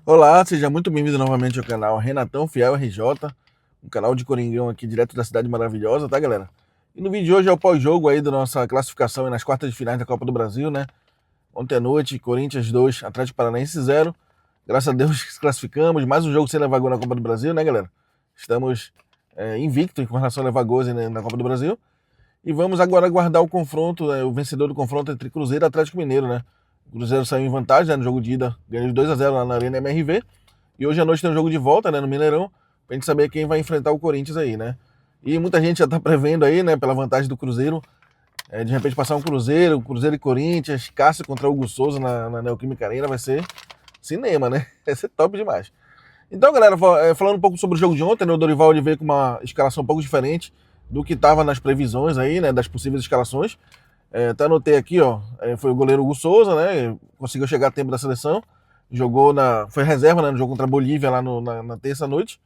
Olá, seja muito bem-vindo novamente ao canal Renatão Fiel RJ, um canal de Coringão aqui direto da cidade maravilhosa, tá, galera? E no vídeo de hoje é o pós-jogo aí da nossa classificação aí nas quartas de finais da Copa do Brasil, né? Ontem à noite, Corinthians 2, Atlético Paranaense 0. Graças a Deus se classificamos, mais um jogo sem levar gol na Copa do Brasil, né, galera? Estamos invictos com relação a levar gols aí na Copa do Brasil. E vamos agora aguardar o confronto, o vencedor do confronto entre Cruzeiro e Atlético Mineiro, né? O Cruzeiro saiu em vantagem, né, no jogo de ida, ganhou de 2-0 lá na Arena MRV. E hoje à noite tem um jogo de volta, né, no Mineirão, pra gente saber quem vai enfrentar o Corinthians aí, né? E muita gente já tá prevendo aí, né, pela vantagem do Cruzeiro, de repente passar um Cruzeiro e Corinthians, Cássio contra Hugo Souza na Neoquímica Arena, vai ser cinema, né? Vai ser top demais. Então, galera, falando um pouco sobre o jogo de ontem, né, o Dorival ele veio com uma escalação um pouco diferente do que estava nas previsões aí, né, das possíveis escalações. Até anotei aqui, ó, foi o goleiro Hugo Souza, né, conseguiu chegar a tempo da seleção, foi reserva, né, no jogo contra a Bolívia lá na terça-noite,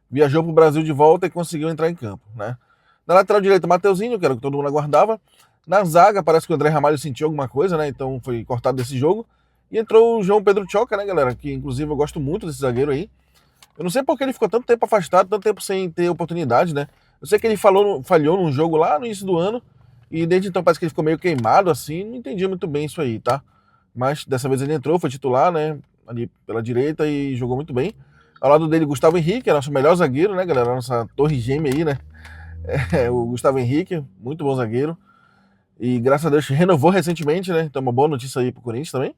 viajou para o Brasil de volta e conseguiu entrar em campo, né. Na lateral direita, Mateuzinho, que era o que todo mundo aguardava. Na zaga, parece que o André Ramalho sentiu alguma coisa, né, então foi cortado desse jogo. E entrou o João Pedro Tchoca, né, galera, que inclusive eu gosto muito desse zagueiro aí. Eu não sei porque ele ficou tanto tempo afastado, tanto tempo sem ter oportunidade, né. Eu sei que ele falhou num jogo lá no início do ano, e desde então parece que ele ficou meio queimado assim, não entendi muito bem isso aí, tá? Mas dessa vez ele entrou, foi titular, né? Ali pela direita e jogou muito bem. Ao lado dele, Gustavo Henrique, é nosso melhor zagueiro, né, galera? Nossa torre gêmea aí, né? O Gustavo Henrique, muito bom zagueiro. E graças a Deus renovou recentemente, né? Então uma boa notícia aí pro Corinthians também.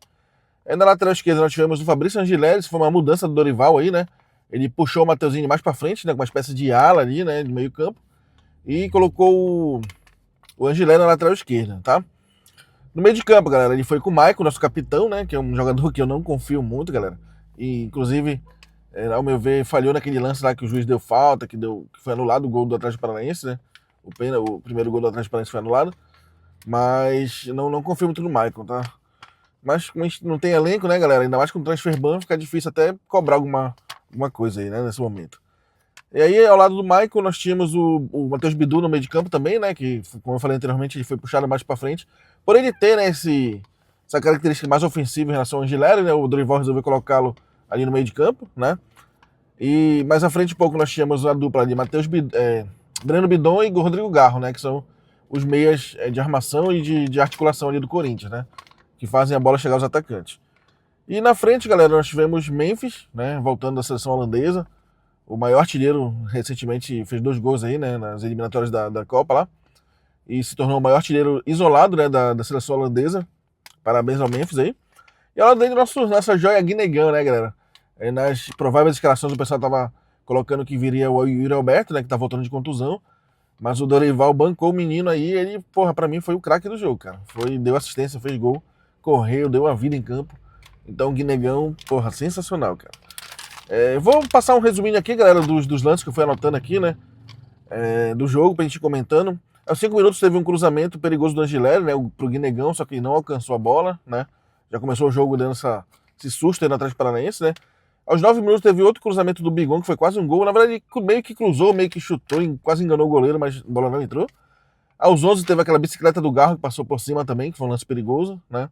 Na lateral esquerda nós tivemos o Fabrício Angeleri, foi uma mudança do Dorival aí, né? Ele puxou o Mateuzinho mais pra frente, né? Com uma espécie de ala ali, né? De meio campo. E colocou o Angeleri na lateral esquerda, tá? No meio de campo, galera, ele foi com o Maicon, nosso capitão, né? Que é um jogador que eu não confio muito, galera. E, inclusive, ao meu ver, falhou naquele lance lá que o juiz deu falta, que foi anulado o gol do Atlético Paranaense, né? O primeiro gol do Atlético Paranaense foi anulado. Mas não confio muito no Maicon, tá? Mas como a gente não tem elenco, né, galera? Ainda mais com o transfer ban, fica difícil até cobrar alguma coisa aí, né, nesse momento. E aí, ao lado do Michael, nós tínhamos o Matheus Bidu no meio de campo também, né? Que, como eu falei anteriormente, ele foi puxado mais para frente. Por ele ter, né, essa característica mais ofensiva em relação ao Angileri, né? O Dorival resolveu colocá-lo ali no meio de campo, né? E mais à frente um pouco nós tínhamos a dupla de Breno Bidon e Rodrigo Garro, né? Que são os meias de armação e de articulação ali do Corinthians, né? Que fazem a bola chegar aos atacantes. E na frente, galera, nós tivemos Memphis, né? Voltando da seleção holandesa. O maior artilheiro recentemente fez 2 gols aí, né, nas eliminatórias da Copa lá. E se tornou o maior artilheiro isolado, né, da seleção holandesa. Parabéns ao Memphis aí. E ao lado dele, nossa joia Guinegão, né, galera? Nas prováveis escalações o pessoal tava colocando que viria o Yuri Alberto, né, que tá voltando de contusão. Mas o Dorival bancou o menino aí, ele, porra, pra mim foi o craque do jogo, cara. Deu assistência, fez gol, correu, deu a vida em campo. Então o Guinegão, porra, sensacional, cara. Vou passar um resuminho aqui, galera, dos lances que eu fui anotando aqui, né? Do jogo, pra gente ir comentando. Aos 5 minutos teve um cruzamento perigoso do Angileri, né? Pro Guinegão, só que não alcançou a bola, né? Já começou o jogo dando esse susto aí no Atlético Paranaense, né? Aos 9 minutos teve outro cruzamento do Bigon, que foi quase um gol. Na verdade, meio que cruzou, meio que chutou, quase enganou o goleiro, mas a bola não entrou. Aos 11 teve aquela bicicleta do Garro que passou por cima também, que foi um lance perigoso, né?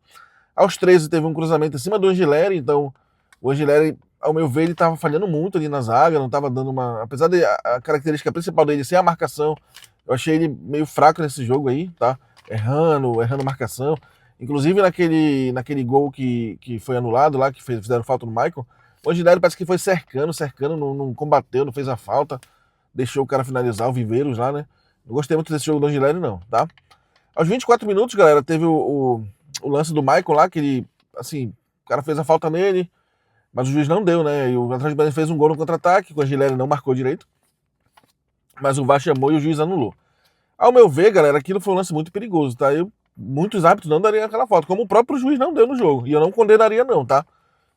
Aos 13 teve um cruzamento em cima do Angileri, então o Angileri, ao meu ver, ele estava falhando muito ali na zaga, não estava dando uma. Apesar de a característica principal dele ser a marcação, eu achei ele meio fraco nesse jogo aí, tá? Errando marcação. Inclusive naquele gol que foi anulado lá, que fizeram falta no Michael, o Angileri parece que foi cercando, não combateu, não fez a falta, deixou o cara finalizar, o Viveiros lá, né? Não gostei muito desse jogo do Angileri, não, tá? Aos 24 minutos, galera, teve o lance do Michael lá, que ele, assim, o cara fez a falta nele, mas o juiz não deu, né? E o Atlético Paranaense fez um gol no contra-ataque, que o Angileri não marcou direito, mas o VAR chamou e o juiz anulou. Ao meu ver, galera, aquilo foi um lance muito perigoso, tá? Muitos árbitros não dariam aquela falta, como o próprio juiz não deu no jogo. E eu não condenaria, não, tá?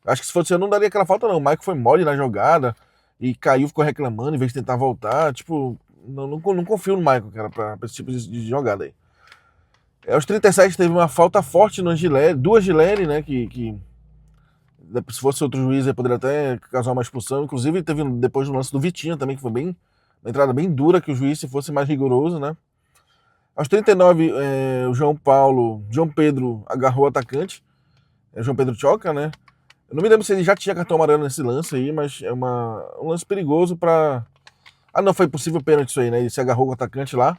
Acho que se fosse eu, não daria aquela falta, não. O Michael foi mole na jogada e caiu, ficou reclamando em vez de tentar voltar. Tipo, não confio no Michael, cara, pra esse tipo de jogada aí. Aos 37 teve uma falta forte no Angileri, do Angileri, né? Que se fosse outro juiz, ele poderia até causar uma expulsão. Inclusive, teve depois o lance do Vitinho também, que foi uma entrada bem dura, que o juiz, se fosse mais rigoroso, né? Aos 39, o João Pedro agarrou o atacante, João Pedro Tchoca, né? Eu não me lembro se ele já tinha cartão amarelo nesse lance aí, mas é um lance perigoso pra... Ah, não, foi possível pênalti isso aí, né? Ele se agarrou com o atacante lá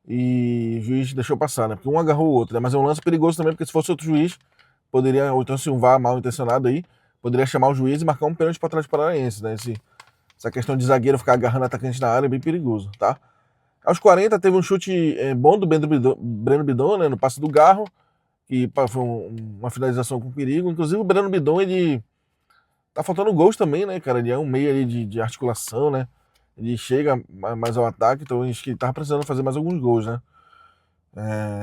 e o juiz deixou passar, né? Porque um agarrou o outro, né? Mas é um lance perigoso também, porque se fosse outro juiz, poderia, ou então se um VAR mal intencionado aí, poderia chamar o juiz e marcar um pênalti para trás do Paranaense, né? Essa questão de zagueiro ficar agarrando atacante na área é bem perigoso, tá? Aos 40 teve um chute bom do Breno Bidon, né? No passe do Garro, que foi uma finalização com perigo. Inclusive o Breno Bidon, ele tá faltando gols também, né, cara? Ele é um meio ali de articulação, né? Ele chega mais ao ataque, então acho que ele tava precisando fazer mais alguns gols, né?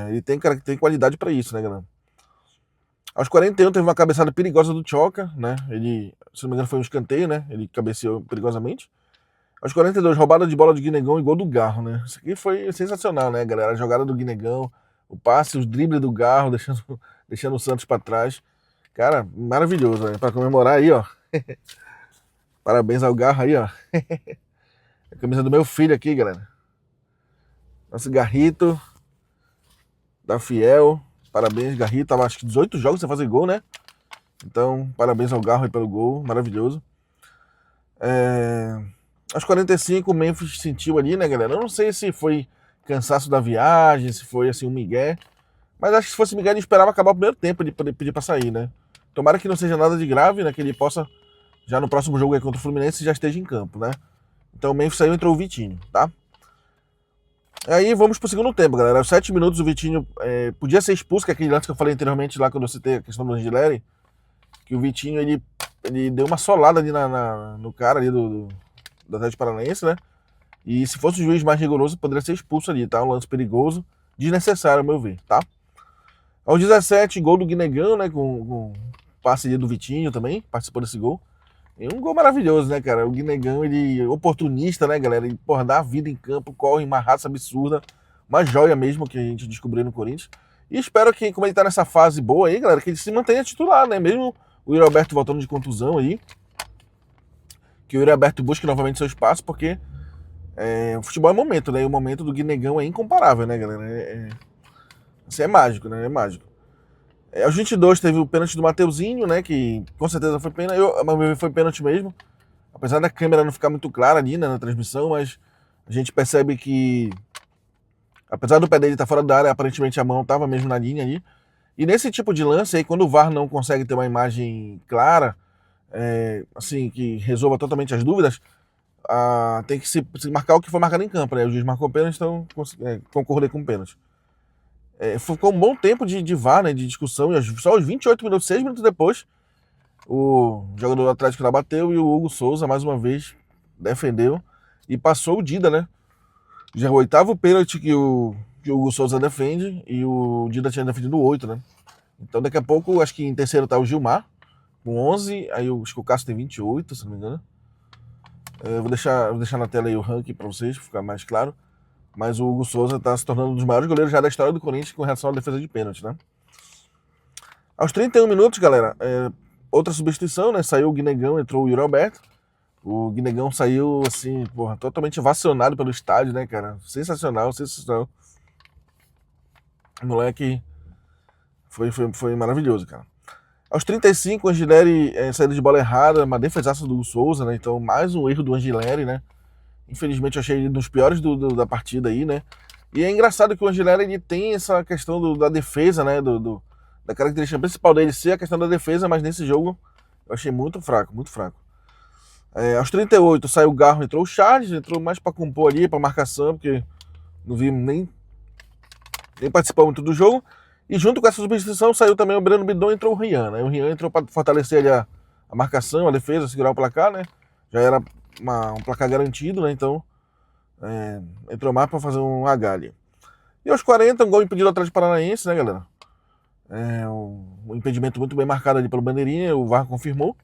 Ele tem qualidade para isso, né, galera? Aos 41 teve uma cabeçada perigosa do Tchoca, né? Ele, se não me engano, foi um escanteio, né? Ele cabeceou perigosamente. Aos 42, roubada de bola de Guinegão e gol do Garro, né? Isso aqui foi sensacional, né, galera? A jogada do Guinegão, o passe, os dribles do Garro, deixando o Santos para trás. Cara, maravilhoso, né? Para comemorar aí, ó. Parabéns ao Garro aí, ó. A camisa do meu filho aqui, galera. Nosso Garrito, da Fiel. Parabéns, Garrito. Tava acho que 18 jogos sem fazer gol, né? Então, parabéns ao Garro aí pelo gol. Maravilhoso. Aos 45, o Memphis sentiu ali, né, galera? Eu não sei se foi cansaço da viagem, se foi, assim, um migué. Mas acho que se fosse migué, ele esperava acabar o primeiro tempo de pedir pra sair, né? Tomara que não seja nada de grave, né? Que ele possa, já no próximo jogo aí contra o Fluminense, já esteja em campo, né? Então o Memphis saiu e entrou o Vitinho, tá? Aí vamos pro segundo tempo, galera. Aos 7 minutos o Vitinho podia ser expulso, que é aquele lance que eu falei anteriormente lá quando eu citei a questão do Angileri, que o Vitinho, ele deu uma solada ali no cara ali do Atlético Paranaense, né? E se fosse o juiz mais rigoroso, poderia ser expulso ali, tá? Um lance perigoso, desnecessário, ao meu ver, tá? Aos 17, gol do Guinegão, né? Com passe ali do Vitinho também, participou desse gol. E um gol maravilhoso, né, cara? O Guinegão, ele oportunista, né, galera? Ele, porra, dá a vida em campo, corre uma raça absurda. Uma joia mesmo que a gente descobriu no Corinthians. E espero que, como ele tá nessa fase boa aí, galera, que ele se mantenha titular, né? Mesmo o Yuri Alberto voltando de contusão aí. Que o Yuri Alberto busque novamente seu espaço, porque o futebol é momento, né? E o momento do Guinegão é incomparável, né, galera? Assim, é mágico, né? É mágico. Aos 22 teve o pênalti do Mateuzinho, né? Que com certeza foi pênalti. Foi pênalti mesmo. Apesar da câmera não ficar muito clara ali, né, na transmissão, mas a gente percebe que, apesar do pé dele estar fora da área, aparentemente a mão estava mesmo na linha ali. E nesse tipo de lance aí, quando o VAR não consegue ter uma imagem clara, assim, que resolva totalmente as dúvidas, tem que se marcar o que foi marcado em campo, né? O juiz marcou o pênalti, então concordei com o pênalti. Ficou um bom tempo de VAR, né, de discussão, e só aos 28 minutos, 6 minutos depois, o jogador do Atlético lá bateu e o Hugo Souza, mais uma vez, defendeu e passou o Dida, né? Já é o 8º pênalti que o Hugo Souza defende e o Dida tinha defendido 8, né? Então daqui a pouco, acho que em terceiro tá o Gilmar, com 11, aí acho que o Cássio tem 28, se não me engano. Vou deixar na tela aí o ranking para vocês, pra ficar mais claro. Mas o Hugo Souza tá se tornando um dos maiores goleiros já da história do Corinthians com relação à defesa de pênalti, né? Aos 31 minutos, galera, outra substituição, né? Saiu o Guinegão, entrou o Yuri Alberto. O Guinegão saiu, assim, porra, totalmente vacionado pelo estádio, né, cara? Sensacional, sensacional. O moleque foi maravilhoso, cara. Aos 35, o Angileri saiu de bola errada, uma defesaça do Hugo Souza, né? Então, mais um erro do Angileri, né? Infelizmente, eu achei ele dos piores da partida aí, né? E é engraçado que o Angileri, ele tem essa questão da defesa, né? Da característica principal dele ser a questão da defesa, mas nesse jogo eu achei muito fraco, muito fraco. Aos 38 saiu o Garro, entrou o Charles, entrou mais para compor ali, para marcação, porque não vi nem participar muito do jogo. E junto com essa substituição saiu também o Breno Bidon e entrou o Rian, né? O Rian entrou para fortalecer ali a marcação, a defesa, segurar o placar, né? Já era um placar garantido, né? Então entrou mais para fazer um H ali. E aos 40, um gol impedido atrás do Paranaense, né, galera? Um impedimento muito bem marcado ali pelo Bandeirinha, o VAR confirmou.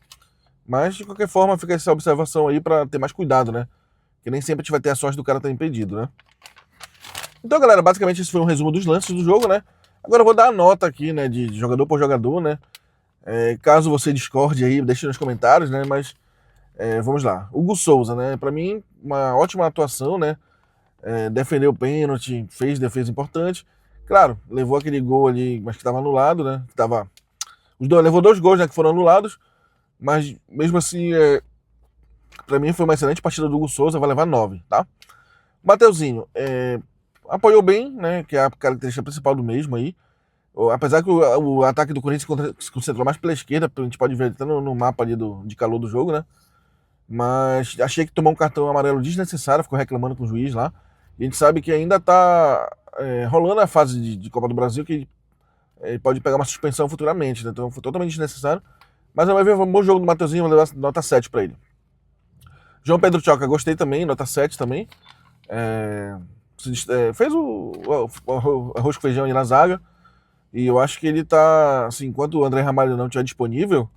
Mas, de qualquer forma, fica essa observação aí para ter mais cuidado, né? Que nem sempre a gente vai ter a sorte do cara estar impedido, né? Então, galera, basicamente esse foi um resumo dos lances do jogo, né? Agora eu vou dar a nota aqui, né, de jogador por jogador, né? Caso você discorde aí, deixe nos comentários, né? Mas vamos lá. Hugo Souza, né? Para mim, uma ótima atuação, né? Defendeu o pênalti, fez defesa importante. Claro, levou aquele gol ali, mas que estava anulado, né? Levou 2 gols, né, que foram anulados. Mas mesmo assim, pra mim foi uma excelente partida do Hugo Souza, vai levar 9, tá? Mateuzinho, apoiou bem, né? Que é a característica principal do mesmo aí. Apesar que o ataque do Corinthians se concentrou mais pela esquerda, a gente pode ver até no mapa ali de calor do jogo, né? Mas achei que tomou um cartão amarelo desnecessário, ficou reclamando com o juiz lá. E a gente sabe que ainda tá rolando a fase de Copa do Brasil, que ele pode pegar uma suspensão futuramente, né? Então foi totalmente desnecessário. Mas vai ver um bom jogo do Mateuzinho, vou levar nota 7 pra ele. João Pedro Tchoca, gostei também, nota 7 também. Fez o arroz com feijão ali na zaga. E eu acho que ele tá, assim, enquanto o André Ramalho não estiver disponível,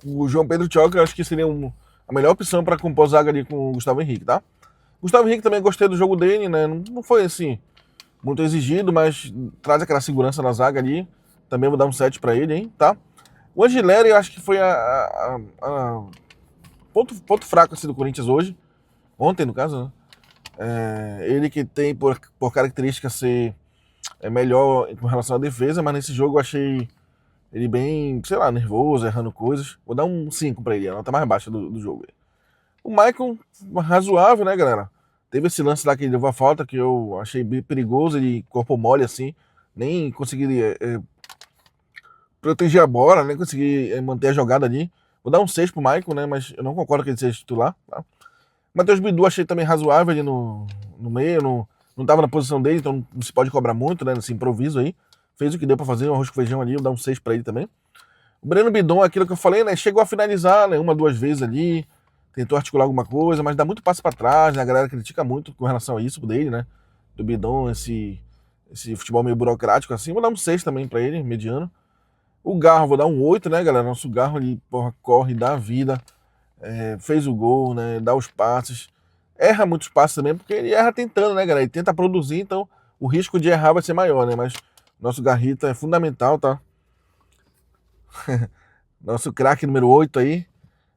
o João Pedro Tchoca eu acho que seria a melhor opção para compor zaga ali com o Gustavo Henrique, tá? Gustavo Henrique também gostei do jogo dele, né? Não foi assim muito exigido, mas traz aquela segurança na zaga ali. Também vou dar um 7 para ele, hein, tá? O Angileri eu acho que foi a ponto fraco assim, do Corinthians hoje. Ontem, no caso, né? Ele que tem por característica ser melhor com relação à defesa, mas nesse jogo eu achei ele bem, sei lá, nervoso, errando coisas. Vou dar um 5 pra ele, a nota mais baixa do jogo. O Maicon, razoável, né, galera? Teve esse lance lá que ele levou a falta, que eu achei bem perigoso, ele corpo mole assim, nem consegui proteger a bola, nem consegui manter a jogada ali. Vou dar um 6 pro Maicon, né, mas eu não concordo que ele seja titular, tá? Matheus Bidu achei também razoável ali no meio, não tava na posição dele, então não se pode cobrar muito, né, nesse improviso aí. Fez o que deu pra fazer, um arroz com feijão ali, vou dar um 6 pra ele também. O Breno Bidon, aquilo que eu falei, né? Chegou a finalizar, né? Uma, duas vezes ali. Tentou articular alguma coisa, mas dá muito passo para trás, né? A galera critica muito com relação a isso dele, né? Do Bidon, esse futebol meio burocrático assim. Vou dar um 6 também para ele, mediano. O Garro, vou dar um 8, né, galera? Nosso Garro ali, porra, corre, dá a vida. Fez o gol, né? Dá os passes. Erra muitos passes também, porque ele erra tentando, né, galera? Ele tenta produzir, então o risco de errar vai ser maior, né? Mas nosso Garrita é fundamental, tá? Nosso craque número 8 aí.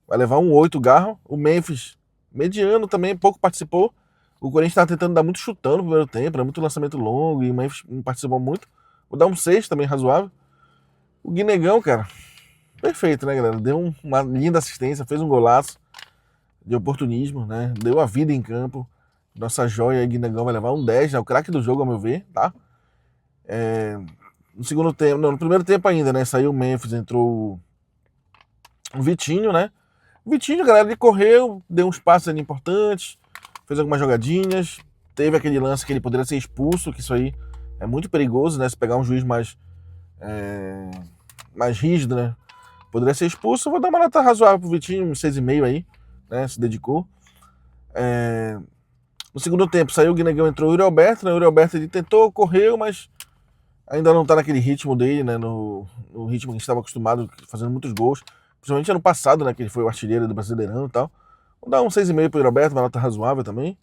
Vai levar um 8 Garro. O Memphis, mediano também, pouco participou. O Corinthians estava tentando dar muito chutando no primeiro tempo, era muito lançamento longo e o Memphis não participou muito. Vou dar um 6 também, razoável. O Guinegão, cara, perfeito, né, galera? Deu uma linda assistência, fez um golaço de oportunismo, né? Deu a vida em campo. Nossa joia aí, Guinegão, vai levar um 10, né? O craque do jogo, ao meu ver, tá? No segundo tempo, não, no primeiro tempo ainda, né? Saiu o Memphis, entrou o Vitinho, né? O Vitinho, galera, ele correu, deu uns passos ali importantes, fez algumas jogadinhas, teve aquele lance que ele poderia ser expulso, que isso aí é muito perigoso, né? Se pegar um juiz mais rígido, né? Poderia ser expulso. Eu vou dar uma nota razoável pro Vitinho, um 6,5 aí, né? Se dedicou. No segundo tempo, saiu o Guinegão, entrou o Yuri Alberto, né? O Yuri Alberto ele tentou, correu, mas ainda não tá naquele ritmo dele, né? No ritmo que a gente estava acostumado, fazendo muitos gols. Principalmente ano passado, né? Que ele foi o artilheiro do Brasileirão e tal. Vou dar um 6,5 pro Yuri Alberto, uma nota razoável também.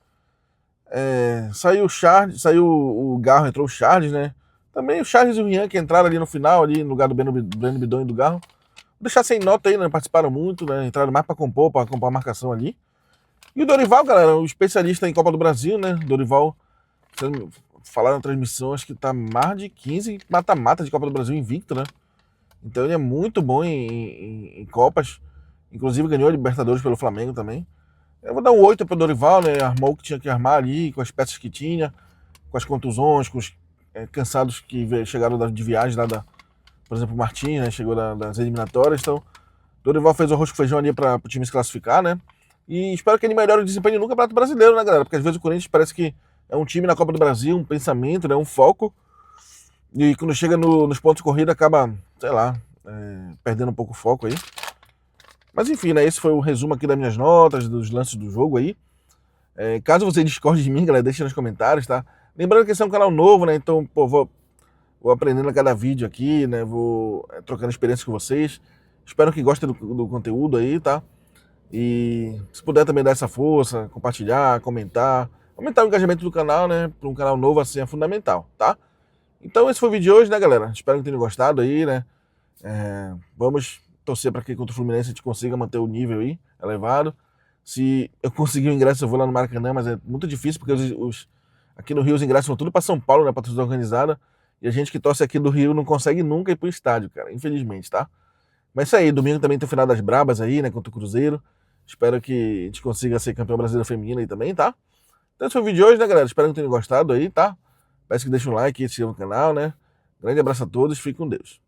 Saiu o Charles, saiu o Garro, entrou o Charles, né? Também o Charles e o Rian que entraram ali no final, ali no lugar do Breno Bidon e do Garro. Vou deixar sem nota aí, né? Participaram muito, né? Entraram mais pra compor a marcação ali. E o Dorival, galera, o especialista em Copa do Brasil, né? Dorival, falaram na transmissão, acho que tá mais de 15 mata-mata de Copa do Brasil invicto, né? Então ele é muito bom em Copas. Inclusive ganhou a Libertadores pelo Flamengo também. Eu vou dar um 8 pro Dorival, né? Armou o que tinha que armar ali, com as peças que tinha, com as contusões, com os cansados que chegaram de viagem lá por exemplo, o Martins, né? Chegou das eliminatórias. Então, Dorival fez o arroz com feijão ali para o time se classificar, né? E espero que ele melhore o desempenho no Campeonato Brasileiro, né, galera? Porque às vezes o Corinthians parece que é um time na Copa do Brasil, um pensamento, né? Um foco. E quando chega nos pontos de corrida acaba, sei lá, perdendo um pouco o foco aí. Mas enfim, né? Esse foi o resumo aqui das minhas notas, dos lances do jogo aí. Caso você discorde de mim, galera, deixa nos comentários, tá? Lembrando que esse é um canal novo, né? Então, pô, vou aprendendo a cada vídeo aqui, né? Vou trocando experiências com vocês. Espero que gostem do conteúdo aí, tá? E se puder também dar essa força, compartilhar, comentar. Aumentar o engajamento do canal, né? Para um canal novo assim é fundamental, tá? Então esse foi o vídeo de hoje, né, galera? Espero que tenham gostado aí, né? Vamos torcer para que contra o Fluminense a gente consiga manter o nível aí elevado. Se eu conseguir o ingresso, eu vou lá no Maracanã, mas é muito difícil, porque aqui no Rio os ingressos são tudo para São Paulo, né? Para torcida organizada. E a gente que torce aqui do Rio não consegue nunca ir pro estádio, cara. Infelizmente, tá? Mas isso aí, domingo também tem o final das brabas aí, né, contra o Cruzeiro. Espero que a gente consiga ser campeão brasileiro feminino aí também, tá? Então esse foi o vídeo de hoje, né, galera? Espero que tenham gostado aí, tá? Peço que deixem um like e se inscrevam no canal, né? Grande abraço a todos, fiquem com Deus.